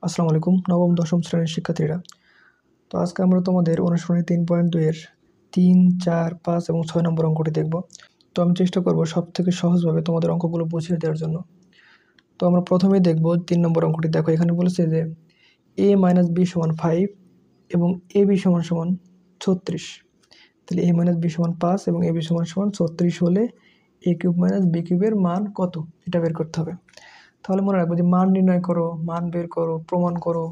আসসালামু আলাইকুম নবম দশম শ্রেণীর শিক্ষার্থীরা। তো আজকে আমরা তোমাদের অনুশীলনী 3.2 এর 3, 4, 5 এবং 6 নম্বর অঙ্কটি দেখব। তো আমি চেষ্টা করব সবথেকে সহজভাবে তোমাদের অঙ্কগুলো বুঝিয়ে দেওয়ার জন্য। তো আমরা প্রথমেই দেখব 3 নম্বর অঙ্কটি। দেখো এখানে বলেছে যে a - b = 5 এবং ab = 36। তাহলে a - b = 5 এবং ab = 36 হলে a³ - b³ এর মান কত এটা বের করতে হবে। তাহলে মনে রাখবো যে মান নির্ণয় করো, মান বের করো, প্রমাণ করো,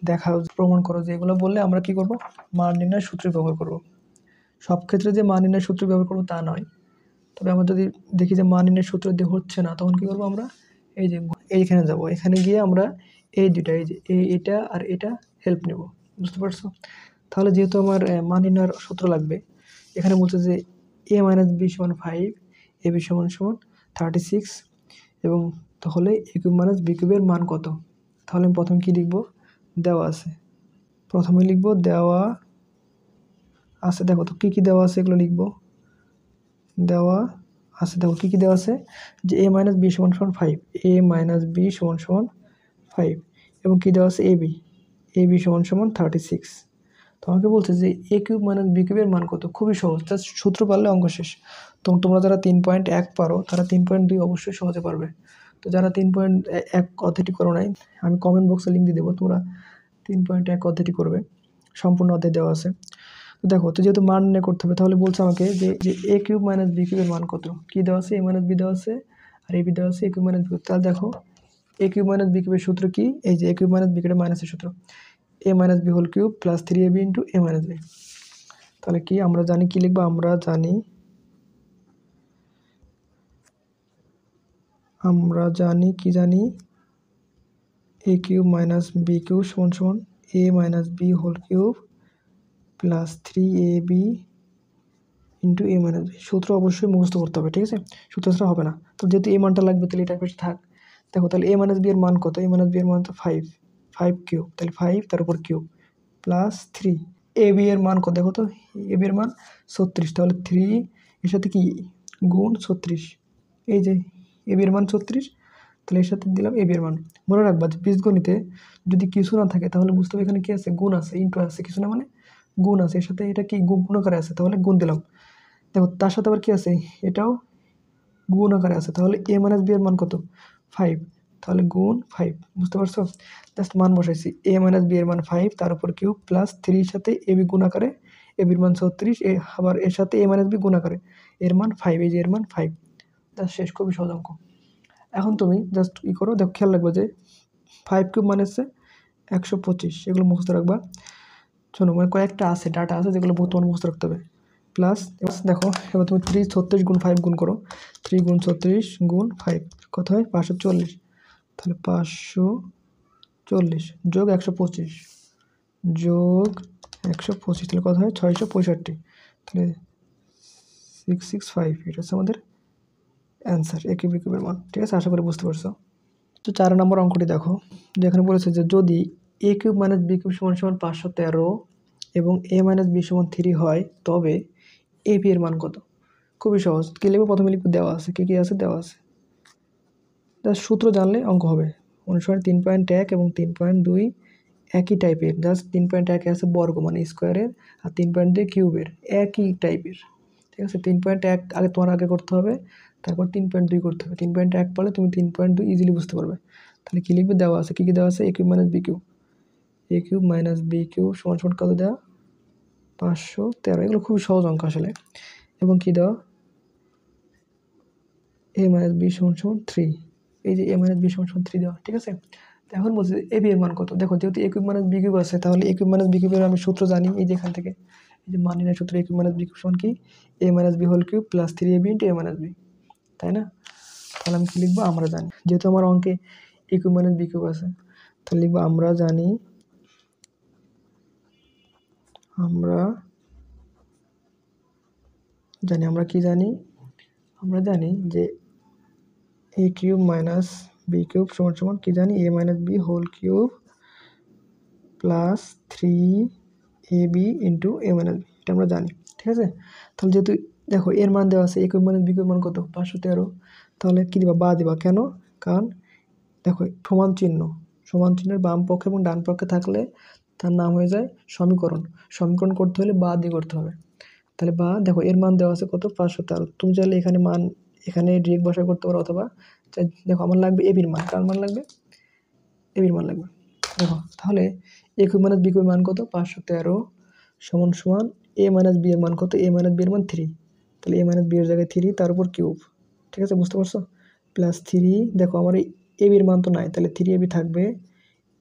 দেখাও, প্রমাণ করো, যে এগুলো বললে আমরা কি করব, মান নির্ণয়ের সূত্র ব্যবহার করব। সব ক্ষেত্রে যে মান নির্ণয়ের সূত্র ব্যবহার করবো তা নয়। তবে আমরা যদি দেখি যে মান নির্ণয়ের সূত্র দিয়ে হচ্ছে না, তখন কি করবো আমরা এই যে এইখানে যাব, এখানে গিয়ে আমরা এই দুইটা, এই যে এটা আর এটা হেল্প নেব। বুঝতে পারছো? তাহলে যেহেতু আমার মান নির্ণয়ের সূত্র লাগবে, এখানে বলছে যে a - b = 5, ab = 36 এবং তাহলে a³ - b³ এর মান কত। তাহলে আমি প্রথমে কি লিখব, দেওয়া আছে, প্রথমে লিখব দেওয়া আছে। দেখো তো কী কী দেওয়া আছে এগুলো লিখব। দেওয়া আছে, দেখো কী কী দেওয়া আছে, যে a - b = 5, a - b = 5 এবং কী দেওয়া আছে, ab = 36। তো আমাকে বলছে যে a³ - b³ এর মান কত। খুবই সহজ, জাস্ট সূত্র পারলে অঙ্ক শেষ। তো তোমরা যারা 3.1 পারো তারা 3.2 অবশ্যই সহজে পারবে। তো যারা 3.1 অধ্যায়টি করো নাই, আমি কমেন্ট বক্সে লিঙ্ক দিয়ে দেবো, তোমরা 3.1 অধ্যায়টি করবে, সম্পূর্ণ অধ্যায় দেওয়া আছে। তো দেখো, তো যেহেতু মান নির্ণয় করতে হবে, তাহলে বলছে আমাকে যে a³ - b³ এর মান কত। কী দেওয়া আছে, a - b দেওয়া আছে আর ab দেওয়া আছে, a³ - b। তাহলে দেখো a³ - b³ এর সূত্র কি, এই যে a³ - b³ মাইনাসের সূত্র, a - b whole cube plus 3ab into a - b। তাহলে কি আমরা জানি, কি লিখবো, আমরা জানি কি জানি, a³ - b³ = a - b whole cube plus 3ab into a - b। সূত্র অবশ্যই মুখস্থ করতে হবে, ঠিক আছে? সূত্র ছাড়া হবে না। তো যেহেতু এই মানটা লাগবে, তাহলে এটা পেছনে থাক। দেখো তাহলে a - b এর মান কত, a - b এর মান তো 5 কিউব, তাহলে 5 তার উপর কিউব প্লাস 3। ab এর মান কত দেখো তো, ab এর মান 36, তাহলে 3 এর সাথে কি গুণ 36, এই যে ab এর মান 36, তাহলে এর সাথে দিলাম ab এর মান। মনে রাখবা যে বীজগণিতে যদি কিছু না থাকে তাহলে বুঝতে হবে এখানে কি আছে, গুণ আছে, ইন্টু আছে, কিছু না মানে গুণ আছে, এর সাথে এটা কি গুণ আকারে আছে, তাহলে গুণ দিলাম। দেখো তার সাথে আবার কি আছে, এটাও গুণ আকারে আছে, তাহলে a - b এর মান কত, 5, তাহলে গুণ 5। বুঝতে পারছো? জাস্ট মান বসাইছি, a - b এর মান 5 তার উপর কিউব প্লাস 3 এর সাথে ab গুণ আকারে, ab এর মান 36, আবার এর সাথে a - b গুণ আকারে, এর মান 5, এই যে এর মান 5। জাস্ট শেষ, খুবই সহজ অঙ্ক। এখন তুমি জাস্ট ই করো, দেখো খেয়াল রাখবে যে 5 কিউব মানে হচ্ছে 125, এগুলো মুখস্থ রাখবা। শোনো, মানে কয়েকটা আছে, ডাটা আছে যেগুলো তোমার মুখস্থ রাখতে হবে। প্লাস দেখো এবার তুমি 36 গুণ 5 গুণ করো, 3 গুণ 36 গুণ 5 কত হয়, 540। তাহলে 540 যোগ 125 যোগ 125, তাহলে কত হয়, 665। তাহলে 665, এটা হচ্ছে আমাদের অ্যান্সার, a³ এর মান। ঠিক আছে, আশা করি বুঝতে পারছো। তো 4 নম্বর অঙ্কটি দেখো, যেখানে বলেছে যে যদি a³ - b³ = 513 এবং a - b = 3 হয়, তবে ab এর মান কত। খুবই সহজ, কী লিখবো, প্রথমে লিখবো দেওয়া আছে, কী কী আছে, দেওয়া আছে। জাস্ট সূত্র জানলে অঙ্ক হবে। অনুসরণ 3.1 এবং 3.2 একই টাইপের, জাস্ট 3.1 আছে বর্গ মানে স্কোয়ারের, আর 3.2 কিউবের, একই টাইপের। ঠিক আছে, 3.1 আগে তোমার আগে করতে হবে, তারপর 3.2 করতে হবে। 3.1 পারলে তুমি 3.2 ইজিলি বুঝতে পারবে। তাহলে কী লিখবে, দেওয়া আছে, কী কী দেওয়া আছে, a³ - b³ a³ - b³ = কত দেওয়া, 513। এগুলো খুবই সহজ অঙ্ক আসলে। এবং কী দেওয়া, a - b = 3, এই যে a - b = 3 দেওয়া। ঠিক আছে, তো এখন বলছি ab এর মান কত। দেখো যেহেতু a³ - b³ আছে, তাহলে a³ - b³ এর আমি সূত্র জানি, এই যে এখান থেকে, এই যে মান নির্ণয়ের সূত্র, a³ - b³ = কি, a - b whole cube plus 3ab into a - b, তাই না? তাহলে আমি কী লিখবো, আমরা জানি। যেহেতু আমার অঙ্কে a³ - b³ আছে, তাহলে লিখবো আমরা জানি, আমরা কি জানি, আমরা জানি যে a³ - b³ = কি জানি, a - b whole cube plus 3ab into a - b, এটা আমরা জানি। ঠিক আছে, তাহলে যেহেতু দেখো এর মান দেওয়া আছে, a³ - b³ মান কত, 513, তাহলে কী দিবা, বা দিবা, কেন, কারণ দেখো সমান চিহ্ন, সমান চিহ্নের বাম পক্ষে এবং ডান পক্ষে থাকলে তার নাম হয়ে যায় সমীকরণ। সমীকরণ করতে হলে বা দিয়ে করতে হবে। তাহলে বা দেখো এর মান দেওয়া আছে কত 513। তুমি চাইলে এখানে মান এখানে ডিরেক্ট বসায় করতে পারো, অথবা দেখো আমার লাগবে এবির মান। কার মান লাগবে? এবির মান লাগবে। দেখো তাহলে এ কিউব মাইনাস বি কিউব মান কত? 513 সমান সমান এ মাইনাস বি এর মান কত? এ মাইনাস বি এর মান 3। তাহলে এ মাইনাস বি এর জায়গায় 3 তার উপর কিউব, ঠিক আছে, বুঝতে পারছো? প্লাস 3, দেখো আমার এই এবির মান তো নাই, তাহলে 3 এবি থাকবে,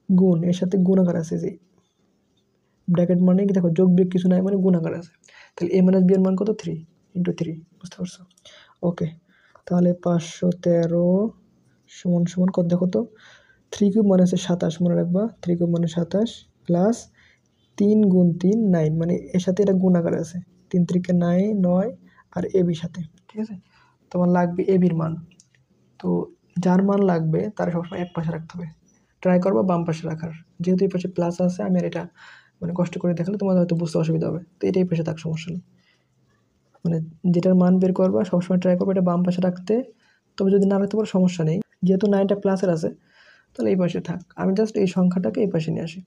গুণ এর সাথে গুণাকার আছে, যে ব্র্যাকেট মানে কি দেখো যোগ বিয়োগ কিছু নাই, মানে গুণাকার আছে। তাহলে এ মাইনাস বি এর মান কত? 3 × 3, বুঝতে পারছো? ওকে, তাহলে 513 সমান সমান কত দেখো তো? 3 কিউব মানে হচ্ছে 27, মনে রাখবা। 3 কিউব মানে 27 প্লাস 3 × 3 9, মানে এর সাথে এটা গুণাকার আছে। 3 3 9 9 আর এবির সাথে, ঠিক আছে। তোমার লাগবে এবির মান। তো যার মান লাগবে তার সবসময় এক পাশে রাখতে হবে। ট্রাই করবা বাম পাশে রাখার, যেহেতু এই পাশে প্লাস আছে, আমি আর এটা মানে কষ্ট করে দেখালে তোমাদের হয়তো বুঝতে অসুবিধা হবে, তো এটাই পাশে থাক, সমস্যা নেই। মানে যেটার মান বের করবা সবসময় ট্রাই করবো এটা বাম পাশে রাখতে। তবে যদি না রাখতে পারো সমস্যা নেই, যেহেতু 9টা প্লাসের আছে তাহলে এই পাশে থাক। আমি জাস্ট এই সংখ্যাটাকে এই পাশে নিয়ে আসি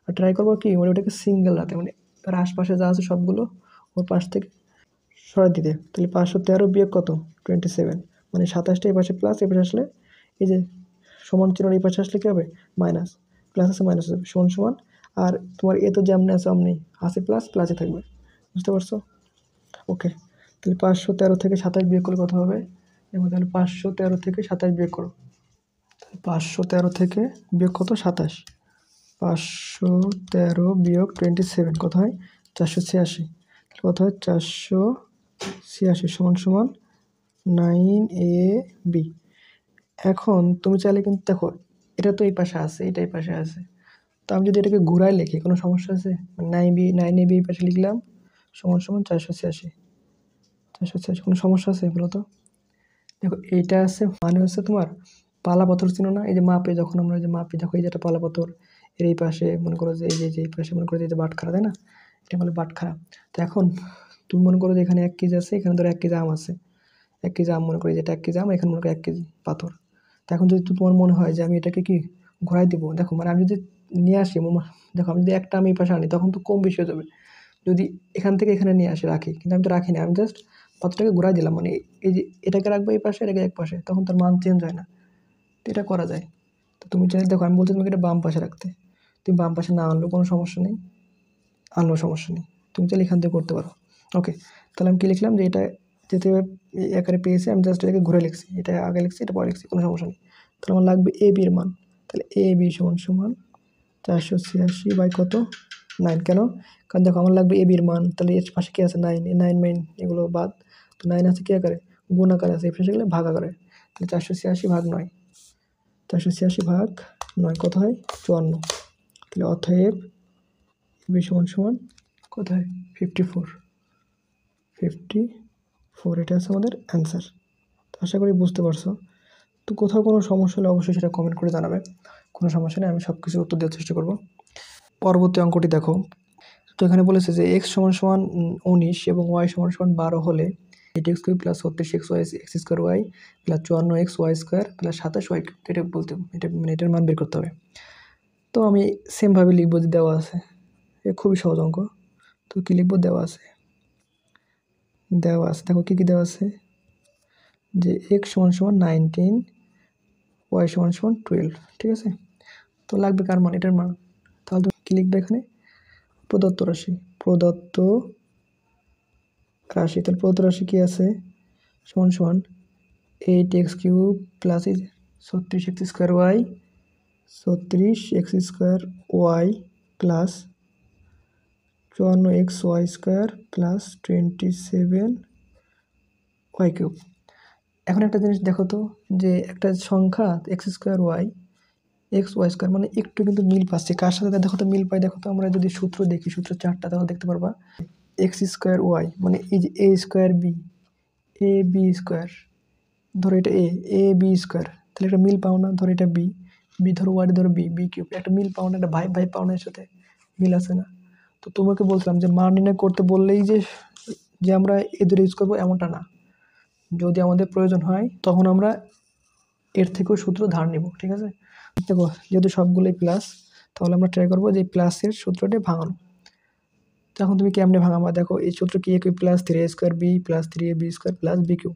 আর ট্রাই করবো কি মানে ওটাকে সিঙ্গেল রাখতে, মানে তার আশপাশে যা আছে সবগুলো ওর পাশ থেকে সরাই দিতে। তাহলে 513 বিয়োগ কত? 27, মানে 27টা এই পাশে প্লাস, এই পাশে আসলে এই যে সমান চিহ্ন এই পাশে আসলে কী হবে? মাইনাস। প্লাস আছে মাইনাস হবে, সমান সমান। আর তোমার এ তো যেমনি আছে অমনি আছে, প্লাস প্লাসে থাকবে, বুঝতে পারছো? ওকে, তাহলে 513 থেকে 27 বিয়োগ করলে কত হবে? এবং তাহলে 513 থেকে 27 বিয়োগ করো। 513 থেকে বিয়োগ কত? 27। 513 বিয়োগ 27 কত হয়? 486। কত হয়? 486 সমান সমান 9AB। এখন তুমি চাইলে কিন্তু দেখো এটা তো এই পাশে আছে, এটা এই পাশে আছে, তো আমি যদি এটাকে ঘুরায় লিখি কোনো সমস্যা আছে? 9AB এই পাশে লিখলাম সমান সমান 486। কোনো সমস্যা আছে বলো তো? দেখো এইটা আছে মানে হচ্ছে তোমার পালা পাথর চিনো না? এই যে মাপে যখন আমরা যে মাপি, দেখো এই যে একটা পালা পাথর, এর এই পাশে মনে করো যে এই পাশে মনে করো যে বাটখারা, তাই না? এটা বলে বাটখারা। তো এখন তুমি মনে করো যে এখানে 1 কেজি আছে, এখানে ধরো 1 কেজি আম আছে। 1 কেজি আম মনে করি, যেটা 1 কেজি আম, এখানে মনে করো 1 কেজি পাথর। তো এখন যদি তোমার মনে হয় যে আমি এটাকে কি ঘোরাই দিব, দেখো মানে আমি যদি নিয়ে আসি, দেখো আমি যদি একটা আমি এই পাশে আনি তখন তো কম বেশি হয়ে যাবে। যদি এখান থেকে এখানে নিয়ে আসি রাখি, কিন্তু আমি তো রাখিনি, আমি জাস্ট পাথরটাকে ঘুরাই দিলাম, মানে এই যে এটাকে রাখবো এই পাশে, এটাকে এক পাশে, তখন তার মান চেঞ্জ হয় না। তো এটা করা যায়। তো তুমি চাইলে দেখো আমি বলছি তোমাকে এটা বাম পাশে রাখতে, তুমি বাম পাশে না আনলেও কোনো সমস্যা নেই, আনলেও সমস্যা নেই, তুমি চাইলে এখান থেকে করতে পারো। ওকে, তাহলে আমি কি লিখলাম যে এটা যেতে আকারে পেয়েছি, আমি জাস্ট এটাকে ঘুরে লিখছি, এটা আগে লিখছি এটা পরে লিখছি, কোনো সমস্যা নেই। তাহলে আমার লাগবে এ বির মান। তাহলে এ বি সমান সমান 486 বাই কত? 9। কেন? কারণ দেখো আমার লাগবে এ বির মান, তাহলে এর পাশে কী আছে? 9, এই 9 মাইন এগুলো বাদ, তো 9 আছে কী আকারে? গুণ আকারে আছে, এই পাশে গেলে ভাগ আকারে। তাহলে 486 ভাগ 9, 486 ভাগ 9 কত হয়? 54। তাহলে অতএব বি সমান সমান কত হয়? 54। এটা আছে আমাদের অ্যান্সার। তো আশা করি বুঝতে পারছো। তো কোথাও কোনো সমস্যা হলে অবশ্যই সেটা কমেন্ট করে জানাবে, কোনো সমস্যা নেই, আমি সব কিছুর উত্তর দেওয়ার চেষ্টা করব। পরবর্তী অঙ্কটি দেখো। তো এখানে বলেছে যে x সমান সমান 19 এবং y সমান সমান 12 হলে 8x³ plus 36xy x² y plus 54xy² plus 27y, এটা বলতে এটা মানে এটার মান বের করতে হবে। তো আমি সেমভাবে লিখবো যে দেওয়া আছে, এ খুবই সহজ অঙ্ক। তো কী লিখবো? দেওয়া আছে দেখো কী কী দেওয়া আছে, যে x সমান সমান 19, y সমান সমান 12, ঠিক আছে। তো লাগবে কার মান? এটার মান। তাহলে তুমি কী লিখবে এখানে? প্রদত্ত রাশি, তাহলে প্রদত্ত রাশি কী আছে? সমান সমান 8x³ plus 36x² y plus 54xy² plus 27y³। এখন একটা জিনিস দেখো তো, যে একটা সংখ্যা xy² মানে একটু কিন্তু মিল পাচ্ছে কার সাথে? দেখো তো মিল পাই, দেখো তো আমরা যদি সূত্র দেখি, সূত্র 4টা, তাহলে দেখতে পারবা x² মানে এই যে a b স্কোয়ার, ধরো এটা a b স্কোয়ার, তাহলে একটা মিল পাও না? ধরো এটা b ধরো y ধরো b³ একটা মিল পাও না? একটা ভাই পাও না? এর সাথে মিল আছে না? তো তোমাকে বলছিলাম যে মান নির্ণয় করতে বললেই যে আমরা এ দুটো ইউজ করবো এমনটা না, যদি আমাদের প্রয়োজন হয় তখন আমরা এর থেকেও সূত্র ধার নিব, ঠিক আছে। দেখো যেহেতু সবগুলোই প্লাস, তাহলে আমরা ট্রাই করবো যে প্লাসের সূত্রটা ভাঙানো। তখন তুমি কেমনে ভাঙাবা? দেখো এই সূত্র কি, a cube plus 3a square B plus 3ab square plus B cube.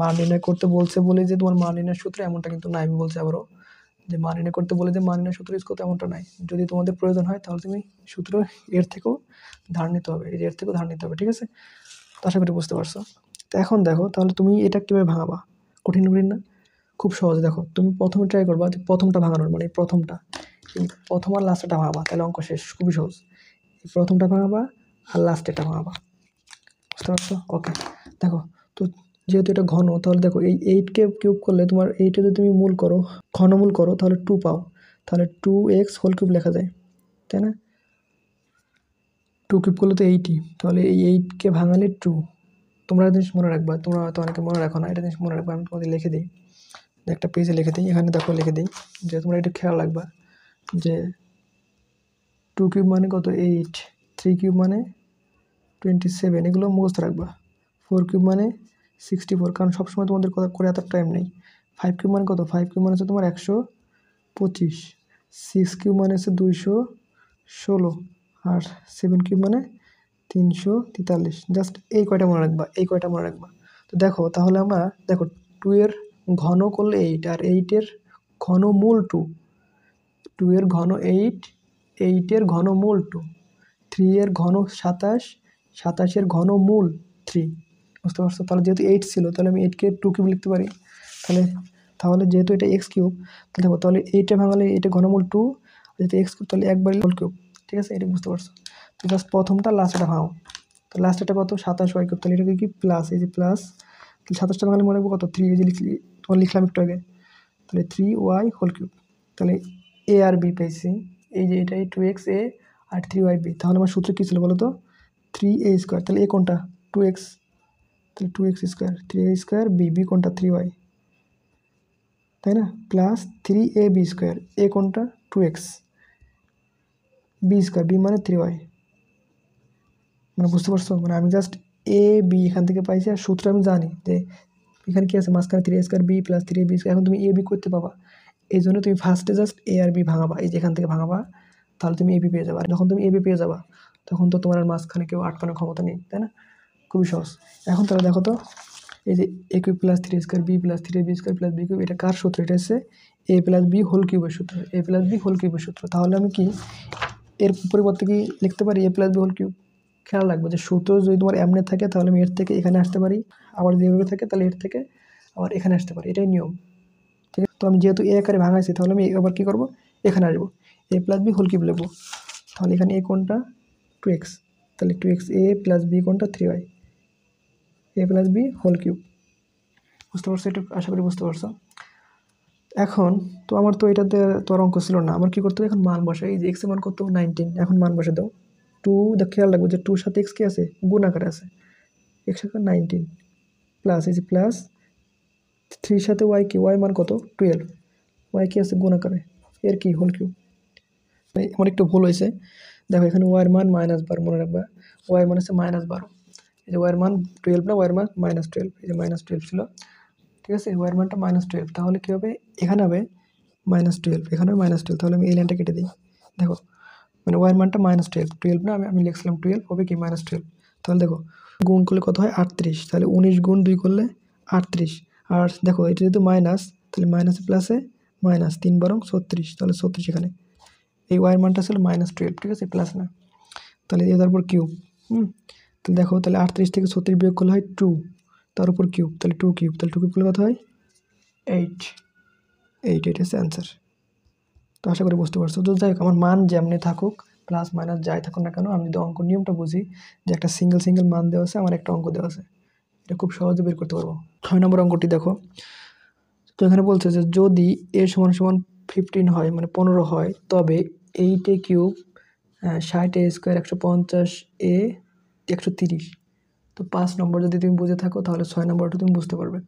মান নির্ণয় করতে বলছে বলে যে তোমার মান নির্ণয়ের সূত্র এমনটা কিন্তু নাই। আমি বলছি আবারও যে মান নির্ণয় করতে বলে যে মান নির্ণয়ের সূত্র ইউজ করতে এমনটা নাই। যদি তোমাদের প্রয়োজন হয় তাহলে তুমি সূত্র এর থেকেও ধার নিতে হবে, এই যে এর থেকেও ধার নিতে হবে, ঠিক আছে? তো আশা করি বুঝতে পারছো। তো এখন দেখো তাহলে তুমি এটা কীভাবে ভাঙাবা? কঠিন না, খুব সহজ। দেখো তুমি প্রথমে ট্রাই করবা যে প্রথমটা ভাঙানোর, মানে প্রথমটা, এই প্রথম আর লাস্টটা ভাঙাবা, তাহলে অঙ্ক শেষ, খুবই সহজ। এই প্রথমটা ভাঙাবা আর লাস্টেরটা ভাঙাবা, বুঝতে পারছো? ওকে, দেখো তো যেহেতু এটা ঘন, তাহলে দেখো এই 8কে কিউব করলে তোমার 8 যদি তুমি মূল করো, ঘনমূল করো, তাহলে 2 পাও, তাহলে 2x হোল কিউব লেখা যায়, তাই না? 2 কিউব করলে তো 80, তাহলে এই 8কে ভাঙালে 2। তোমরা একটা জিনিস মনে রাখবা, তোমরা হয়তো অনেকে মনে রাখো না, এটা জিনিস মনে রাখবা, আমি তোমাদের লিখে দিই, একটা পেজে লিখে দিই, এখানে দেখো লিখে দিই যে তোমরা একটু খেয়াল রাখবা যে 2 কিউব মানে কত 8, 3 কিউব মানে 27, এগুলো মুখস্থ রাখবা। 4 কিউব মানে 64, কারণ সবসময় তোমাদের কথা করে এত টাইম নেই। 5 কিউব মানে কত? 5 কিউব মানে হচ্ছে তোমার 125। 6 কিউব মানে হচ্ছে 216, আর 7 কিউব মানে 343। জাস্ট এই কয়টা মনে রাখবা, এই কয়টা মনে রাখবা। তো দেখো তাহলে আমরা দেখো 2 এর ঘন করলে 8, আর 8-এর ঘনমূল 2, 2 এর ঘন 8, 8-এর ঘনমূল 2, 3 এর ঘন 27, 27-এর ঘনমূল 3, বুঝতে পারছো? তাহলে যেহেতু 8 ছিল, তাহলে আমি 8কে 2 কিউব লিখতে পারি। তাহলে তাহলে যেহেতু এটা এক্স কিউব, তাহলে দেখো তাহলে 8-এ ভাঙালে এটা ঘনমূল 2, যেহেতু এক্স কিউব তাহলে একবারই হোল কিউব, ঠিক আছে? এটা বুঝতে পারছো? তো জাস্ট প্রথমটা লাস্টটা ভাঙো। তো লাস্টটা কত? 27y কিউব, তাহলে এটাকে কি প্লাস, এই যে প্লাস, তাহলে 27টা ভাঙালে মনে রাখবো কত? 3, এই যে তোমার লিখলাম একটু আগে, তাহলে 3y হোল কিউব। তাহলে এ আর বি পেয়েছি, এই যে এটাই 2x a R 3y b। তাহলে আমার সূত্র কী ছিল বলো তো? 3a স্কোয়ার, তাহলে এ কোনটা? 2x, তাহলে 2x square, 3a square, B কোনটা? 3y, তাই না? প্লাস 3ab স্কোয়ার, এ কোনটা? 2x, বি স্কোয়ার, বি মানে 3y। মানে বুঝতে পারছো? মানে আমি জাস্ট এ বি এখান থেকে পাইছি, আর সূত্র আমি জানি যে এখানে কি আছে, মাঝখানে 3a square B plus 3ab square. এখন তুমি এ বি করতে পাবা, এই জন্য তুমি ফার্স্টে জাস্ট এ আর বি ভাঙাবা, এই যে এখান থেকে ভাঙাবা, তাহলে তুমি এবি পেয়ে যাবা। আর যখন তুমি এবি পেয়ে যাবা, তখন তো তোমার আর মাঝখানে কেউ আটকানোর ক্ষমতা নেই, তাই না? খুবই সহজ। এখন তাহলে দেখো তো, এই যে A cube plus 3 square B plus 3ab square plus B cube, এটা কার সূত্র? এটা হচ্ছে এ প্লাস বি হোল কিউবের সূত্র, এ প্লাস বি হোল কিউবের সূত্র। তাহলে আমি কি এর পরিবর্তে কি লিখতে পারি? এ প্লাস বি হোল কিউব। খেয়াল রাখবো যে সূত্র যদি তোমার এমনি থাকে, তাহলে আমি এর থেকে এখানে আসতে পারি, আবার যদি এভাবে থাকে তাহলে এর থেকে আবার এখানে আসতে পারি, এটাই নিয়ম, ঠিক আছে? তো আমি যেহেতু এ আকারে ভাঙাইছি, তাহলে আমি এবার কী করবো? এখানে আসবো, এ প্লাস বি হোল কিউব লিখবো। তাহলে এখানে এ কোনটা? 2x, তাহলে 2x, এ প্লাস বি কোনটা? 3y, এ প্লাস বি হোল কিউব। বুঝতে পারছো? এটা আশা করি বুঝতে পারছো। এখন তো আমার তো এটাতে তো আর অঙ্ক ছিল না, আমার কী করতে হবে? এখন মান বসাই। এই যে এক্স এর মান কত? 19, এখন মান বসে দাও। 2, খেয়াল রাখবো যে 2-র সাথে এক্স কি আছে? গুণ আকারে আছে, এক্স আকার 19 প্লাস, এই যে প্লাস 3-র সাথে ওয়াই কি? ওয়াই মান কত? 12, ওয়াই কি আছে? গুণ আকারে, এর কি? Whole cube. আমার একটু ভুল হয়েছে, দেখো এখানে ওয়াইয়ের মান -12 মনে রাখবা, ওয়াইয়ের মান হচ্ছে -12। এই যে ওয়াইয়ের মান 12 না, ওয়াইয়ের মান -12, এই যে -12 ছিল, ঠিক আছে? ওয়াইয়ের মানটা -12, তাহলে কী হবে? এখানে হবে -12, এখানে -12, তাহলে আমি এই লাইনটা কেটে দিই। দেখো মানে ওয়াইয়ের মানটা -12, 12 না, আমি লিখছিলাম 12, হবে কি -12। তাহলে দেখো গুণ করলে কত হয়? 38, তাহলে 19 গুণ 2 করলে 38। আর দেখো এটা যেহেতু মাইনাস, তাহলে মাইনাসে প্লাসে মাইনাস, 3 বরং 36, তাহলে 36 এখানে। এই ওয়াইয়ের মানটা ছিল -12, ঠিক আছে? প্লাস না, তাহলে এ তারপর কিউব। তাহলে দেখো তাহলে 38 থেকে 36 বিয়োগ করলে হয় 2, তার উপর কিউব, তাহলে 2 কিউব, তাহলে 2 কিউব করলে কত হয়? 8, এটা হচ্ছে অ্যান্সার। তো আশা করি বুঝতে পারছো। তো যাই হোক, আমার মান যেমনি থাকুক, প্লাস মাইনাস যাই থাকুক না কেন, আমি যদি অঙ্ক নিয়মটা বুঝি যে একটা সিঙ্গেল মান দেওয়া আছে, আমার একটা অঙ্ক দেওয়া আছে, এটা খুব সহজে বের করতে পারবো। 6 নম্বর অঙ্কটি দেখো, তো এখানে বলছে যে যদি এ সমান সমান 15 হয়, মানে 15 হয়, তবে 8a cube 60a square 150a 130। তো 5 নম্বর যদি তুমি বুঝে থাকো, তাহলে 6 নম্বরটা তুমি বুঝতে পারবে।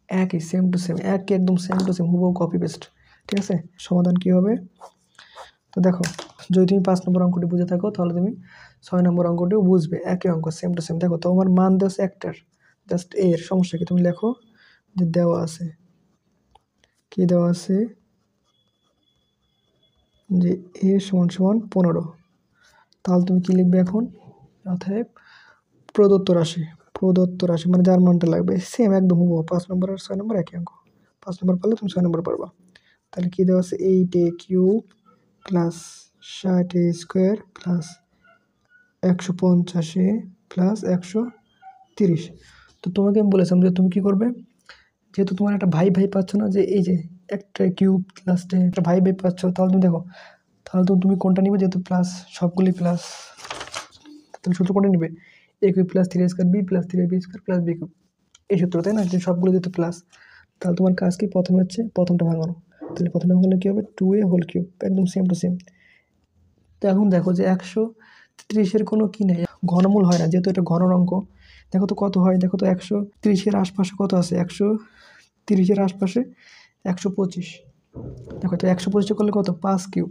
একই সেম টু সেম, একদম সেম টু সেম, হুবহু কপি পেস্ট, ঠিক আছে? সমাধান কী হবে? তো দেখো যদি তুমি 5 নম্বর অঙ্কটি বুঝে থাকো, তাহলে তুমি 6 নম্বর অঙ্কটিও বুঝবে, একই অঙ্ক সেম টু সেম। দেখো তোমার মান দেওয়া আছে একটার, জাস্ট এর সমস্যা কি? তুমি লেখো যে দেওয়া আছে, কি দেওয়া আছে? যে a সমান সমান 15, তাহলে তুমি কী লিখবে এখন? অতএব প্রদত্ত রাশি মানে যার মানটা লাগবে সেম একদম হুবহু 5 নম্বর আর 6 নম্বর একই অঙ্ক। 5 নম্বর পারলে তুমি 6 নম্বর পারবা। তাহলে কী দেওয়া আছে? 8a cube plus 60a square plus 150a plus 130। তো তোমাকে আমি বলেছিলাম যে তুমি কী করবে, যেহেতু তোমার একটা ভাই পাচ্ছ না, যে এই যে একটা কিউব লাস্টে একটা ভাই পাচ্ছ, তাহলে তুমি দেখো, তাহলে তো তুমি কোনটা নিবে? যেহেতু প্লাস, সবগুলি প্লাস, তাহলে সূত্র কোনটা নিবে? a cube plus 3a square b plus 3ab square plus b cube, এই সূত্র, তাই না? যে সবগুলো যেহেতু প্লাস, তাহলে তোমার কাজ কি? প্রথমে হচ্ছে প্রথমটা ভাঙানো। তাহলে প্রথমে ভাঙলে কী হবে? 2a হোল কিউব, একদম সেম টু সেম। তো এখন দেখো যে 130-এর কোনো কী নেই, ঘনমূল হয় না, যেহেতু এটা ঘন অঙ্ক। দেখো তো কত হয়, দেখো তো 130-এর আশপাশে কত আছে? 130-এর আশপাশে 125। দেখো তো 125 করলে কত? 5 কিউব।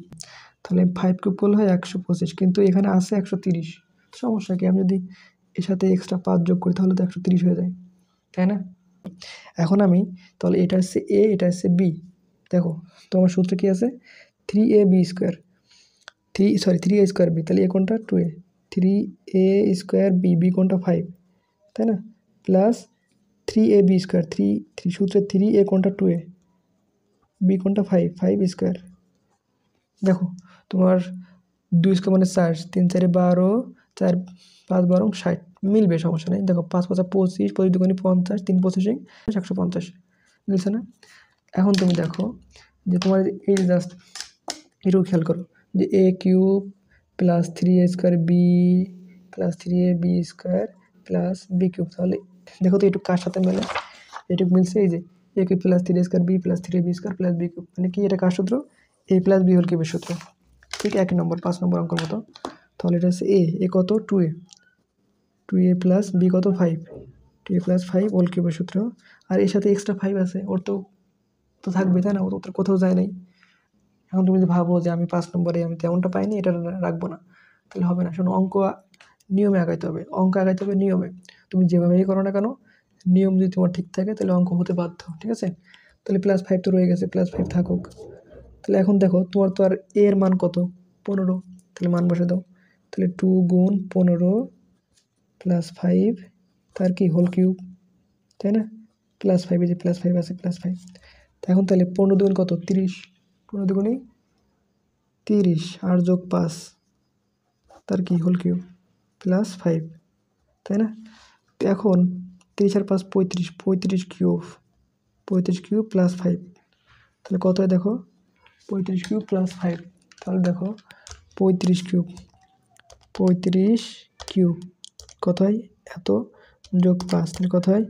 তাহলে 5 কিউব করলে হয় 125, কিন্তু এখানে আছে 130। সমস্যা কি? আমি যদি এর সাথে এক্সট্রা 5 যোগ করি তাহলে তো 130 হয়ে যায়, তাই না? এখন আমি তাহলে এটা হচ্ছে a, এটা হচ্ছে b। দেখো তোমার সূত্র কী আছে? 3ab square, 3a square b, তাহলে a কোনটা? 2a, 3a স্কোয়ার b কোনটা? 5, তাই না? প্লাস 3ab স্কোয়ার, 3 সূত্রে 3a কোনটা? 2a, b কোনটা? 5 স্কোয়ার। দেখো তোমার 2 স্কোয়ার মানে 4, 3 4 12, 4 5 12 60, মিলবে, সমস্যা নেই। দেখো 5 5 25, 25 দুগুণে 50, 3 25 150, মিলছে না? এখন তুমি দেখো যে তোমার এই জাস্ট এটাও খেয়াল করো যে a cube plus 3a square b plus 3ab square plus b cube, তাহলে দেখো তো একটু কার সাথে মেলে? এটুকু মিলছে, এই যে a cube plus 3a square b plus 3ab square plus b cube, মানে কি? এটা কার সূত্র? a প্লাস b হোল কিউবের সূত্র। ঠিক 1 নম্বর 5 নম্বর অঙ্কের মতো। তাহলে এটা হচ্ছে a কত? 2a প্লাস b কত? 5, 2a প্লাস 5 হোল কিউবের সূত্র। আর এর সাথে এক্সট্রা 5 আছে, ওর তো থাকবে, তাই না? ও তো কোথাও যায় নাই। এখন তুমি যদি ভাবো যে আমি 5 নম্বরে আমি তেমনটা পাইনি, এটা রাখবো না, তাহলে হবে না। শোনো, নিয়মে আগাইতে হবে, আগাইতে হবে নিয়মে। তুমি যেভাবেই করো না কেন, নিয়ম যদি তোমার ঠিক থাকে তাহলে অঙ্ক হতে বাধ্য, ঠিক আছে? তাহলে +5 তো রয়ে গেছে, +5 থাকুক। তাহলে এখন দেখো তোমার তো আর এর মান কত? 15, তাহলে মান বসে দাও। তাহলে 2 গুণ 15 প্লাস 5, তার কি? হোল কিউব, তাই না? +5, এই যে +5 আছে, +5। তো এখন তাহলে 15 দুগুণ কত? 30, 15 দুগুণে 30 আর যোগ 5, তার কি? হোল কিউব প্লাস 5, তাই না? তো এখন 30 আর 5 35, 35 কিউব প্লাস 5, তাহলে কত হয় দেখো? 35 কিউব প্লাস 5, তাহলে দেখো 35 কিউব কত হয়? এত যোগ 5, তাহলে কত হয়?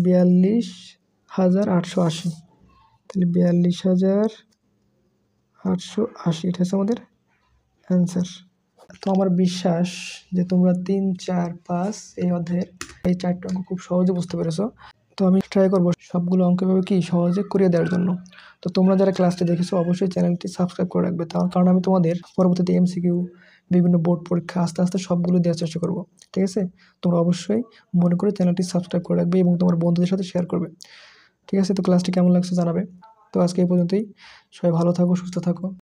42,880, তাহলে 42,880, এটা হচ্ছে আমাদের অ্যান্সার। তো আমার বিশ্বাস যে তোমরা 3 4 5 এই অধ্যায়ের এই 4টা অঙ্ক খুব সহজে বুঝতে পেরেছো। তো আমি ট্রাই করবো সবগুলো অঙ্ক এভাবে কি সহজে করিয়ে দেওয়ার জন্য। তো তোমরা যারা ক্লাসটি দেখেছো অবশ্যই চ্যানেলটি সাবস্ক্রাইব করে রাখবে, তার কারণ আমি তোমাদের পরবর্তীতে এমসিকিউ, বিভিন্ন বোর্ড পরীক্ষা আস্তে আস্তে সবগুলো দেওয়ার চেষ্টা করবো, ঠিক আছে? তোমরা অবশ্যই মনে করে চ্যানেলটি সাবস্ক্রাইব করে রাখবে এবং তোমার বন্ধুদের সাথে শেয়ার করবে, ঠিক আছে? তো ক্লাসটি কেমন লাগছে জানাবে। তো আজকে এই পর্যন্তই, সবাই ভালো থাকো, সুস্থ থাকো।